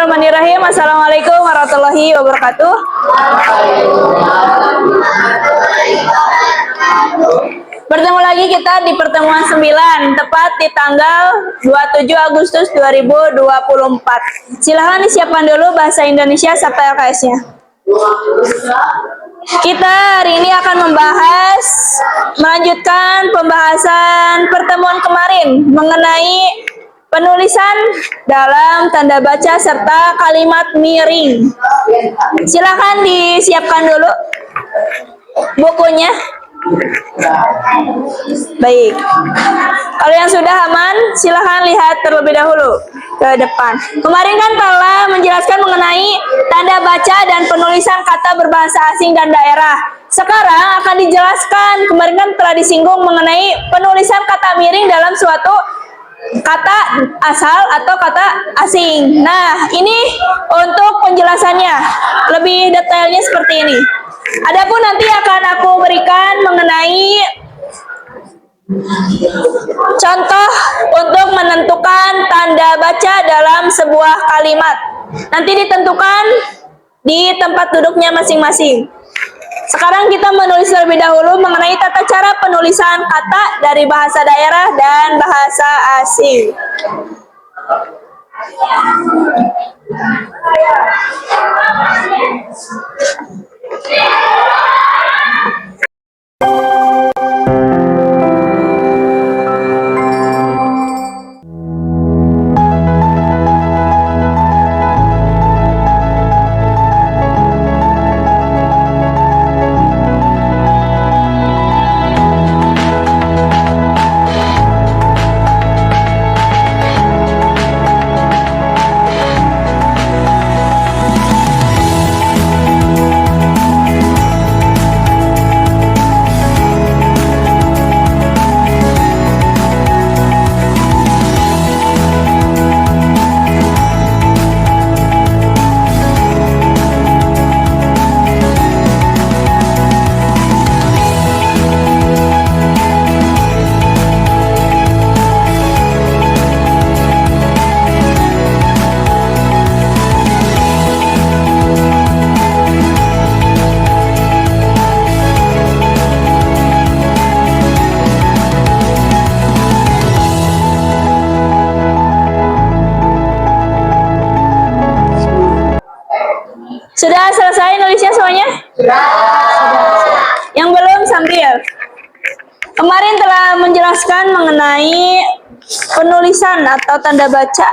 Bismillahirrahmanirrahim. Assalamualaikum warahmatullahi wabarakatuh. Bertemu lagi kita di pertemuan 9, tepat di tanggal 27 Agustus 2024. Silahkan disiapkan dulu bahasa Indonesia serta LKS-nya. Kita hari ini akan melanjutkan pembahasan pertemuan kemarin mengenai penulisan dalam tanda baca serta kalimat miring. Silakan disiapkan dulu bukunya. Baik. Kalau yang sudah aman, silakan lihat terlebih dahulu ke depan. Kemarin kan telah menjelaskan mengenai tanda baca dan penulisan kata berbahasa asing dan daerah. Sekarang akan dijelaskan, kemarin kan telah disinggung mengenai penulisan kata miring dalam suatu kata asal atau kata asing. Nah, ini untuk penjelasannya lebih detailnya seperti ini. Adapun nanti akan aku berikan mengenai contoh untuk menentukan tanda baca dalam sebuah kalimat. Nanti ditentukan di tempat duduknya masing-masing. Sekarang kita menulis terlebih dahulu mengenai tata cara penulisan kata dari bahasa daerah dan bahasa asing. Sudah selesai nulisnya semuanya? Sudah. Yang belum sambil. Kemarin telah menjelaskan mengenai penulisan atau tanda baca.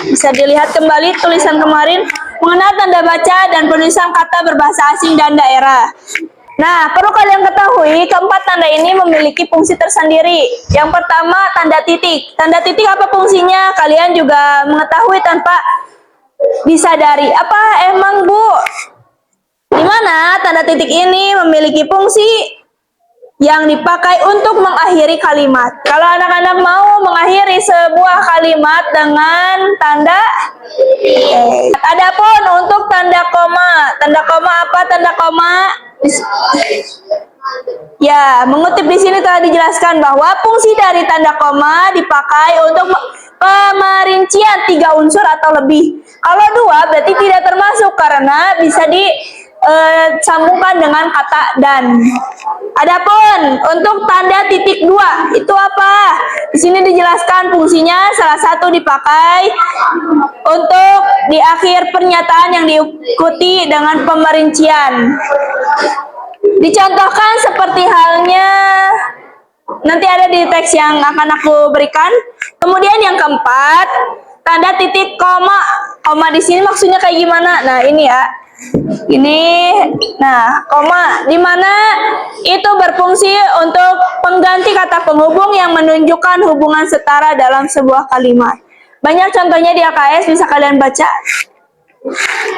Bisa dilihat kembali tulisan kemarin mengenai tanda baca dan penulisan kata berbahasa asing dan daerah. Nah, perlu kalian ketahui keempat tanda ini memiliki fungsi tersendiri. Yang pertama, tanda titik. Tanda titik apa fungsinya? Kalian juga mengetahui tanpa disadari. Apa emang Bu? Di mana tanda titik ini memiliki fungsi yang dipakai untuk mengakhiri kalimat. Kalau anak-anak mau mengakhiri sebuah kalimat dengan tanda titik. Adapun untuk tanda koma apa? Tanda koma ya, mengutip di sini telah dijelaskan bahwa fungsi dari tanda koma dipakai untuk pemerincian 3 unsur atau lebih. Kalau 2 berarti tidak termasuk karena bisa disambungkan dengan kata dan. Adapun untuk tanda titik 2 itu apa? Di sini dijelaskan fungsinya salah satu dipakai untuk di akhir pernyataan yang diikuti dengan pemerincian. Dicontohkan seperti halnya nanti ada di teks yang akan aku berikan. Kemudian yang keempat, tanda titik koma. Koma di sini maksudnya kayak gimana? Nah, ini ya. Ini, nah, koma di mana itu berfungsi untuk pengganti kata penghubung yang menunjukkan hubungan setara dalam sebuah kalimat. Banyak contohnya di AKS, bisa kalian baca.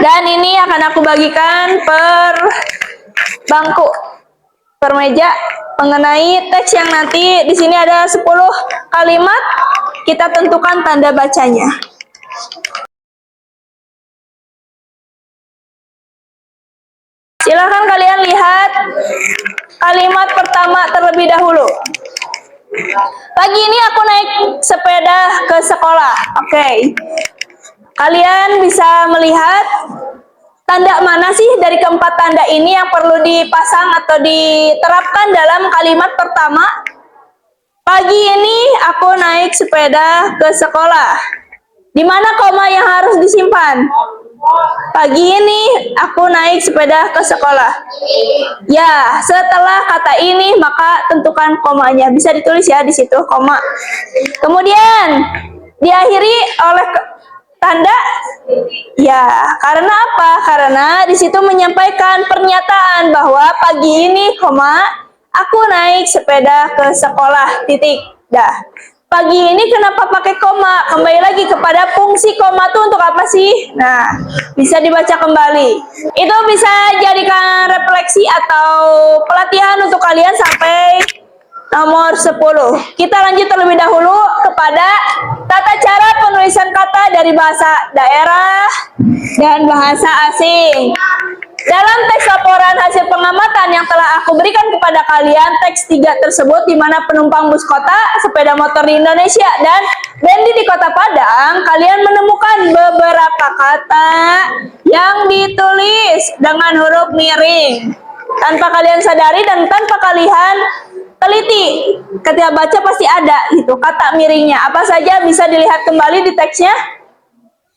Dan ini akan aku bagikan per bangku, per meja mengenai teks yang nanti di sini ada 10 kalimat, kita tentukan tanda bacanya. Silahkan kalian lihat kalimat pertama terlebih dahulu. Pagi ini aku naik sepeda ke sekolah. Oke. Kalian bisa melihat tanda mana sih dari keempat tanda ini yang perlu dipasang atau diterapkan dalam kalimat pertama? Pagi ini aku naik sepeda ke sekolah. Di mana koma yang harus disimpan? Pagi ini aku naik sepeda ke sekolah. Ya, setelah kata ini maka tentukan komanya. Bisa ditulis ya di situ koma. Kemudian diakhiri oleh tanda ya. Karena apa? Karena di situ menyampaikan pernyataan bahwa pagi ini koma aku naik sepeda ke sekolah. Titik. Dah. Pagi ini kenapa pakai koma? Kembali lagi kepada fungsi koma itu untuk apa sih? Nah, bisa dibaca kembali. Itu bisa jadikan refleksi atau pelatihan untuk kalian sampai nomor 10. Kita lanjut terlebih dahulu kepada tata cara penulisan kata dari bahasa daerah dan bahasa asing. Dalam teks laporan hasil pengamatan yang telah aku berikan kepada kalian, teks 3 tersebut di mana penumpang bus kota, sepeda motor di Indonesia, dan Bendi di Kota Padang, kalian menemukan beberapa kata yang ditulis dengan huruf miring. Tanpa kalian sadari dan tanpa kalian teliti, ketika baca pasti ada gitu kata miringnya. Apa saja bisa dilihat kembali di teksnya.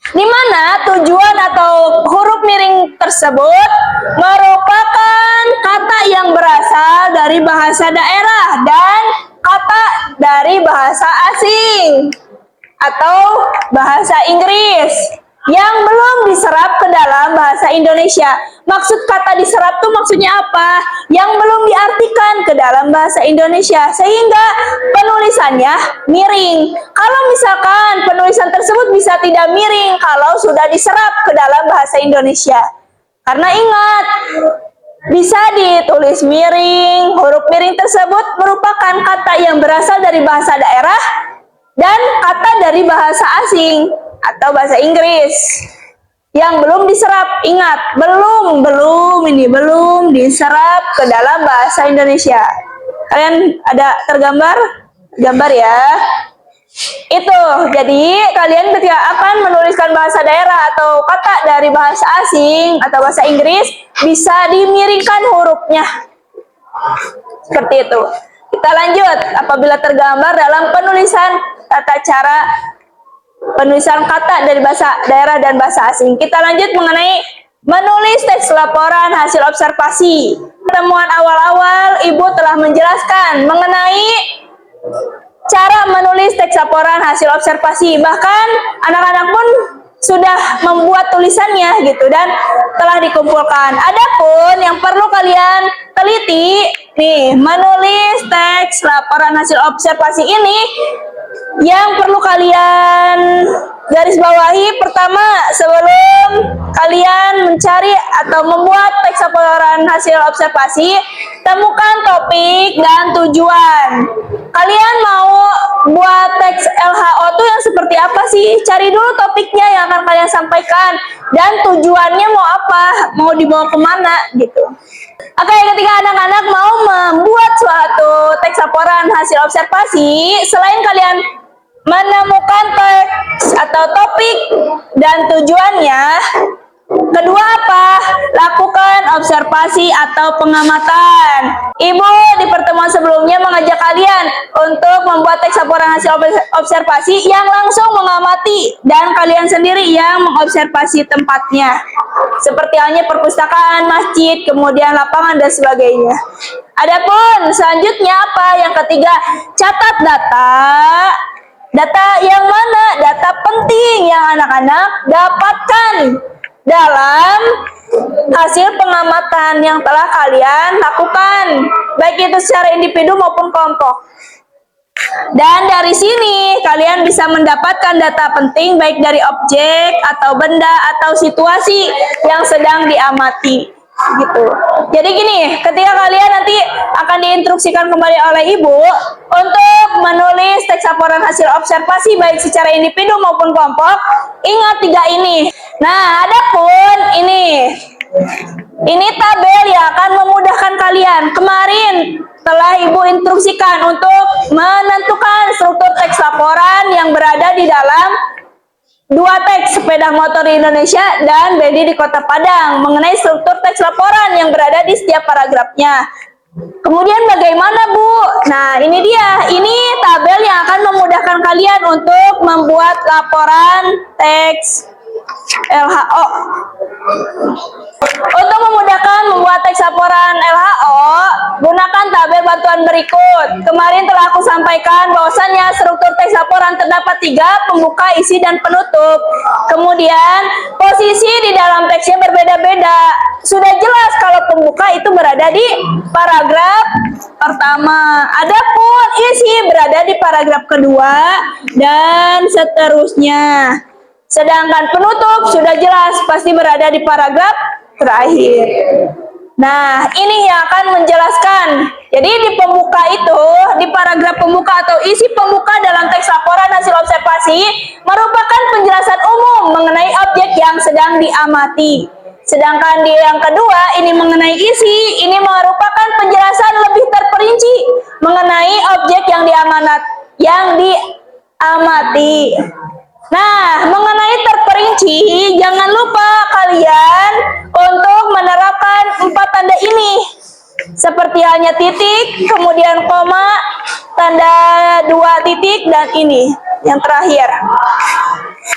Di mana tujuan atau huruf miring tersebut merupakan kata yang berasal dari bahasa daerah dan kata dari bahasa asing atau bahasa Inggris yang belum diserap ke dalam bahasa Indonesia. Maksud kata diserap tuh maksudnya apa? Yang belum diartikan ke dalam bahasa Indonesia sehingga penulisannya miring. Kalau misalkan penulisan tersebut bisa tidak miring kalau sudah diserap ke dalam bahasa Indonesia. Karena ingat, bisa ditulis miring. Huruf miring tersebut merupakan kata yang berasal dari bahasa daerah dan kata dari bahasa asing atau bahasa Inggris yang belum diserap. Ingat, belum diserap ke dalam bahasa Indonesia. Kalian ada tergambar? Gambar ya. Itu, jadi kalian ketika akan menuliskan bahasa daerah atau kata dari bahasa asing atau bahasa Inggris bisa dimiringkan hurufnya. Seperti itu. Kita lanjut. Apabila tergambar dalam penulisan tata cara penulisan kata dari bahasa daerah dan bahasa asing. Kita lanjut mengenai menulis teks laporan hasil observasi. Pertemuan awal-awal Ibu telah menjelaskan mengenai cara menulis teks laporan hasil observasi. Bahkan anak-anak pun sudah membuat tulisannya gitu dan telah dikumpulkan. Adapun yang perlu kalian teliti nih, menulis teks laporan hasil observasi ini yang perlu kalian garis bawahi. Pertama, sebelum kalian mencari atau membuat teks laporan hasil observasi, temukan topik dan tujuan. Kalian mau buat teks LHO itu yang seperti apa sih? Cari dulu topiknya yang akan kalian sampaikan dan tujuannya mau apa, mau dibawa kemana gitu. Oke, ketika anak-anak mau membuat suatu teks laporan hasil observasi, selain kalian menemukan teks atau topik dan tujuannya, kedua apa? Lakukan observasi atau pengamatan. Ibu di pertemuan sebelumnya mengajak kalian untuk membuat teks laporan hasil observasi yang langsung mengamati dan kalian sendiri yang mengobservasi tempatnya. Seperti halnya perpustakaan, masjid, kemudian lapangan dan sebagainya. Adapun selanjutnya apa? Yang ketiga, catat data. Data yang mana? Data penting yang anak-anak dapatkan dalam hasil pengamatan yang telah kalian lakukan, baik itu secara individu maupun kelompok. Dan dari sini kalian bisa mendapatkan data penting baik dari objek atau benda atau situasi yang sedang diamati. Gitu. Jadi gini, ketika kalian nanti akan diinstruksikan kembali oleh ibu untuk menulis teks laporan hasil observasi baik secara individu maupun kelompok, ingat 3 ini. Nah, adapun ini tabel yang akan memudahkan kalian. Kemarin telah ibu instruksikan untuk menentukan struktur teks laporan yang berada di dalam dua teks sepeda motor di Indonesia dan Bedi di Kota Padang mengenai struktur teks laporan yang berada di setiap paragrafnya. Kemudian bagaimana Bu? Nah ini dia, ini tabel yang akan memudahkan kalian untuk membuat laporan teks LHO. Untuk memudahkan membuat teks laporan LHO, gunakan tabel bantuan berikut. Kemarin telah aku sampaikan bahwasannya struktur teks laporan terdapat 3, pembuka, isi, dan penutup. Kemudian posisi di dalam teksnya berbeda-beda. Sudah jelas kalau pembuka itu berada di paragraf pertama. Adapun isi berada di paragraf kedua dan seterusnya. Sedangkan penutup sudah jelas pasti berada di paragraf terakhir. Nah, ini yang akan menjelaskan. Jadi di pembuka itu, di paragraf pembuka atau isi pembuka dalam teks laporan hasil observasi merupakan penjelasan umum mengenai objek yang sedang diamati. Sedangkan di yang kedua, ini mengenai isi, ini merupakan penjelasan lebih terperinci mengenai objek yang diamati. Nah, mengenai terperinci, jangan lupa kalian untuk menerapkan 4 tanda ini. Seperti halnya titik, kemudian koma, tanda 2 titik, dan ini yang terakhir.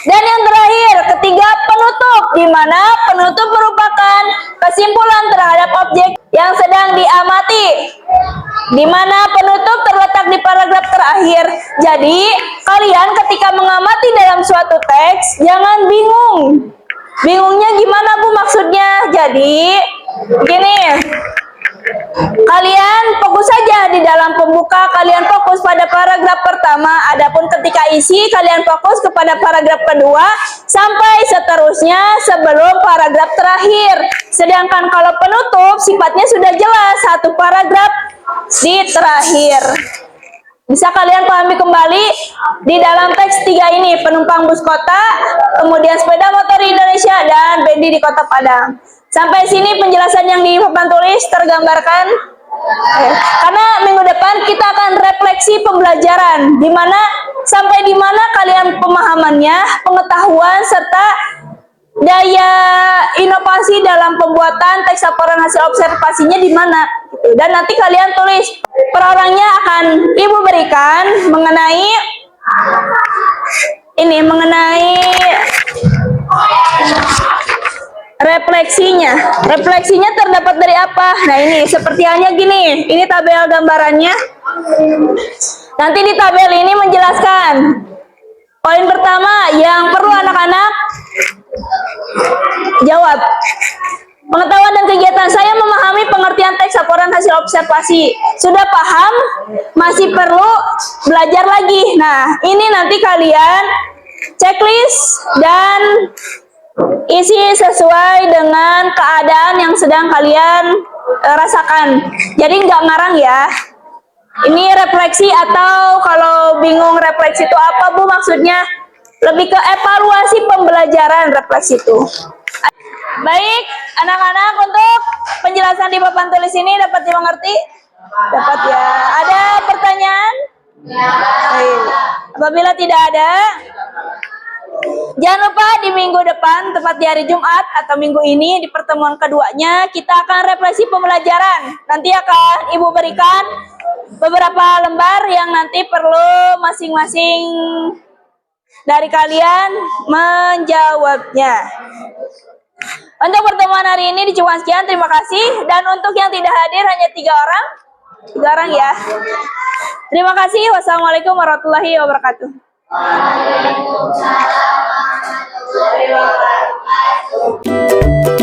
Dan yang terakhir, ketiga, penutup, di mana penutup merupakan kesimpulan terhadap objek yang sedang diamati, di mana penutup terletak di paragraf terakhir. Jadi, kalian ketika mengamati dalam suatu teks, jangan bingung. Bingungnya gimana Bu maksudnya? Jadi, gini. Kalian fokus saja di dalam pembuka, kalian fokus pada paragraf pertama, adapun ketika isi kalian fokus kepada paragraf kedua sampai seterusnya sebelum paragraf terakhir. Sedangkan kalau penutup sifatnya sudah jelas, 1 paragraf di terakhir. Bisa kalian pahami kembali di dalam teks 3 ini, penumpang bus kota, kemudian sepeda motor di Indonesia, dan Bedi di Kota Padang. Sampai sini penjelasan yang di papan tulis tergambarkan. Karena minggu depan kita akan refleksi pembelajaran, sampai di mana kalian pemahamannya, pengetahuan serta daya inovasi dalam pembuatan teks laporan hasil observasinya di mana. Dan nanti kalian tulis per orangnya akan Ibu berikan mengenai ini, mengenai refleksinya. Refleksinya terdapat dari apa? Nah ini, seperti halnya gini. Ini tabel gambarannya. Nanti di tabel ini menjelaskan. Poin pertama yang perlu anak-anak jawab. Pengetahuan dan kegiatan saya memahami pengertian teks laporan hasil observasi. Sudah paham? Masih perlu belajar lagi. Nah, ini nanti kalian checklist dan isi sesuai dengan keadaan yang sedang kalian rasakan. Jadi nggak ngarang ya. Ini refleksi, atau kalau bingung refleksi itu apa Bu maksudnya? Lebih ke evaluasi pembelajaran refleksi itu. Baik, anak-anak, untuk penjelasan di papan tulis ini dapat dimengerti? Dapat ya. Ada pertanyaan? Baik. Apabila tidak ada, jangan lupa di minggu depan, tepat di hari Jumat atau minggu ini, di pertemuan keduanya, kita akan refleksi pembelajaran. Nanti akan Ibu berikan beberapa lembar yang nanti perlu masing-masing dari kalian menjawabnya. Untuk pertemuan hari ini dicukupan sekian, terima kasih. Dan untuk yang tidak hadir hanya 3 orang. 3 orang ya. Terima kasih. Wassalamualaikum warahmatullahi wabarakatuh. Waalaikumsalam warahmatullahi wabarakatuh.